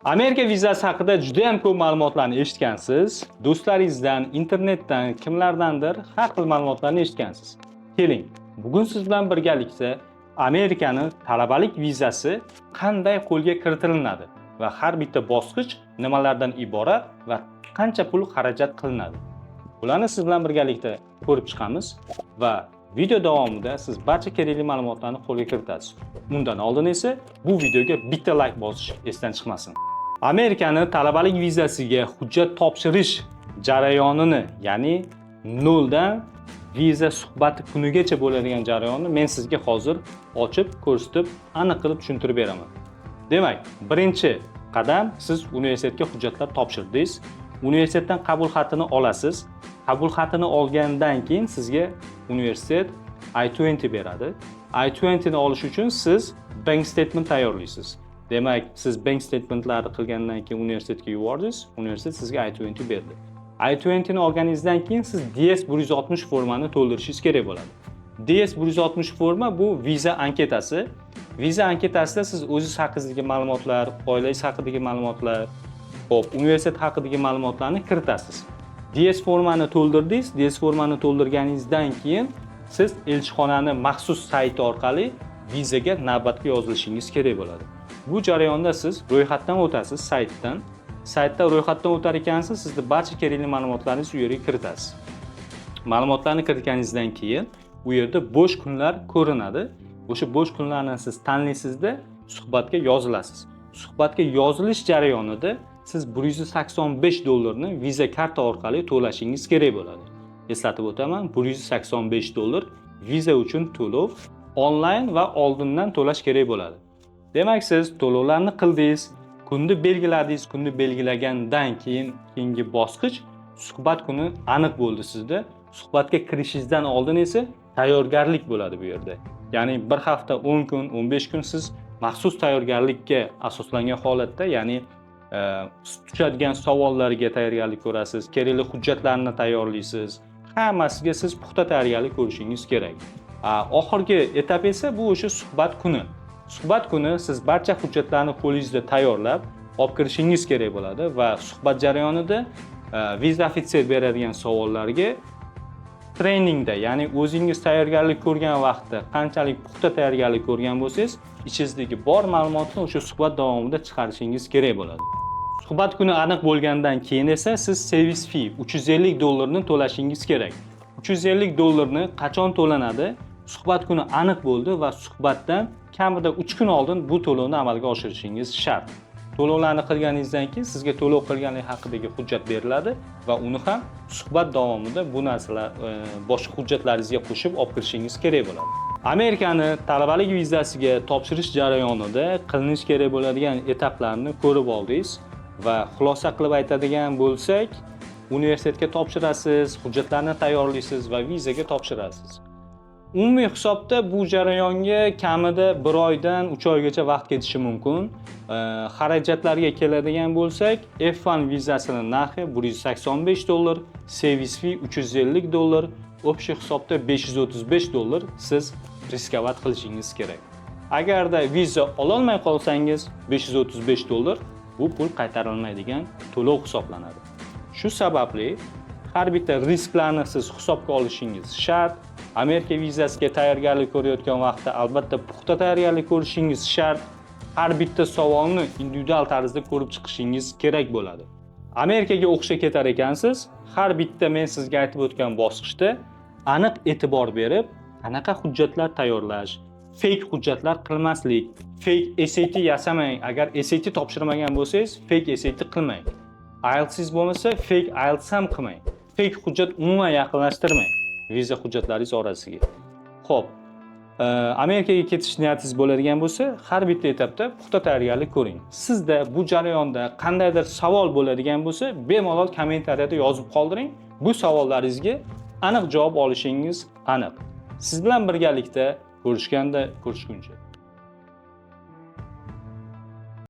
Amerika vizasi haqida juda ham ko'p ma'lumotlarni eshitgansiz. Do'stlaringizdan, internetdan, kimlardandir har xil ma'lumotlarni eshitgansiz. Keling, bugun siz bilan birgalikda Amerikaning talabalik vizasi qanday qo'lga kiritilinadi va har bitta bosqich nimalardan iborat va qancha pul xarajat qilinadi. Bularni siz bilan birgalikda ko'rib chiqamiz va video davomida siz barcha kerakli ma'lumotlarni qo'lga kiritasiz. Undan oldin esa bu videoga bitta like bosish esdan chiqmasin. Amerikaning talabalik vizasiga hujjat topshirish jarayonini, ya'ni noldan viza suhbati kunigacha bo'ladigan jarayonni men sizga hozir ochib, ko'rsatib, aniq qilib tushuntirib beraman. Demak, birinchi qadam siz universitetga hujjatlar topshirdingiz. Universitetdan qabul xatini olasiz. Qabul xatini olgandan keyin sizga universitet I-20 beradi. I-20 ni olish uchun siz bank statement tayyorlaysiz. Demak, siz bank statementlarni qilgandan keyin universitetga yubordingiz, universitet sizga I-20 berdi. I-20 ni olganingizdan keyin siz DS-160 formani to'ldirishingiz kerak bo'ladi. DS-160 forma bu viza anketasi. Viza anketasida siz o'zingiz haqingızdagi ma'lumotlar, oilangiz haqidagi ma'lumotlar, universitet haqidagi ma'lumotlarni kiritasiz. DS formani to'ldirdingiz. DS formani to'ldirganingizdan keyin siz elchixonaning maxsus sayti orqali vizaga navbatga yozilishingiz kerak bo'ladi. Bu jarayonda siz ro'yxatdan o'tasiz, saytdan. Saytda ro'yxatdan o'tar ekansiz, sizning barcha kerakli ma'lumotlaringizni u yerga kiritasiz. Ma'lumotlarni kiritganingizdan keyin u yerda bo'sh kunlar ko'rinadi. O'sha bo'sh kunlarni siz tanlaysizda suhbatga yozilasiz. Suhbatga yozilish jarayonida siz $185 ni viza karta orqali to'lashingiz kerak bo'ladi. Eslatib o'taman, $185 viza uchun to'lov onlayn va oldindan to'lash kerak bo'ladi. Demak, siz to'lovlarni qildingiz, kunni belgiladingiz, kunni belgilagandan keyingi bosqich suhbat kuni aniq bo'ldi sizda. Suhbatga kirishingizdan oldin esa tayyorgarlik bo'ladi bu yerda. Ya'ni bir hafta, 10 kun, 15 kun siz maxsus tayyorgarlikka asoslangan holatda, ya'ni tushadigan savollarga tayyorgarlik ko'rasiz, kerakli hujjatlarni tayyorlaysiz. Hammasiga siz puxta tayyorgarlik ko'rishingiz kerak. Oxirgi etap esa bu o'sha suhbat kuni. Suhbat kuni siz barcha hujjatlarni qo'lingizda tayyorlab olib kirishingiz kerak bo'ladi va suhbat jarayonida viza ofitser beradigan savollarga treningda, ya'ni o'zingiz tayyorgarlik ko'rgan vaqtda qanchalik puxta tayyorgarlik ko'rgan bo'lsangiz, ichingizdagi bor ma'lumotni o'sha suhbat davomida chiqarishingiz kerak bo'ladi. Suhbat kuni aniq bo'lgandan keyin esa siz service fee $350 ni to'lashingiz kerak. $350 ni qachon to'lanadi? Suhbat kuni aniq bo'ldi va suhbatdan kamida 3 kun oldin bu to'lovni amalga oshirishingiz shart. To'lovlarni qilganingizdan keyin sizga to'lov qilganlik haqidagi hujjat beriladi va uni ham suhbat davomida bu narsalar boshqa hujjatlaringizga qo'shib olib kirishingiz kerak bo'ladi. Amerikaning talabalik vizasiga topshirish jarayonida qilinish kerak bo'ladigan etaplarni ko'rib oldingiz va xulosa qilib aytadigan bo'lsak, universitetga topshirasiz, hujjatlarni tayyorlaysiz va vizaga topshirasiz. Umumiy hisobda bu jarayonga kamida 1 oydan 3 oygacha vaqt ketishi mumkin. Xarajatlarga keladigan bo'lsak, F1 vizasining narxi $185, service fee $350, общий hisobda $535 siz riskovat qilishingiz kerak. Agarda viza ololmay qolsangiz, $535 bu pul qaytarilmaydigan to'lov hisoblanadi. Shu sababli har bitta risklarni siz hisobga olishingiz shart. Amerika vizasiga tayyorgarlik ko'rayotgan vaqtda albatta puxta tayyorgarlik ko'rishingiz shart. Har bitta savolni individual tarzda ko'rib chiqishingiz kerak bo'ladi. Amerikaga o'qishga ketar ekansiz, har bitta men sizga aytib o'tgan bosqichda aniq e'tibor berib, qanaqa hujjatlar tayyorlash, fake hujjatlar qilmaslik, fake SAT yasamang. Agar SAT topshirmagan bo'lsangiz, fake SAT qilmang. IELTS bo'lmasa, fake IELTS ham qilmang. Fake hujjat umuman yaqinlashtirmang viza hujjatlaringiz orasiga. Xo'p, Amerikaga ketish niyatingiz bo'ladigan bo'lsa, har bitta etapda puxta tayyorgarlik ko'ring. Sizda bu jarayonda qandaydir savol bo'ladigan bo'lsa, bemalol kommentariyada yozib qoldiring. Bu savollaringizga aniq javob olishingiz aniq. Siz bilan birgalikda ko'rishguncha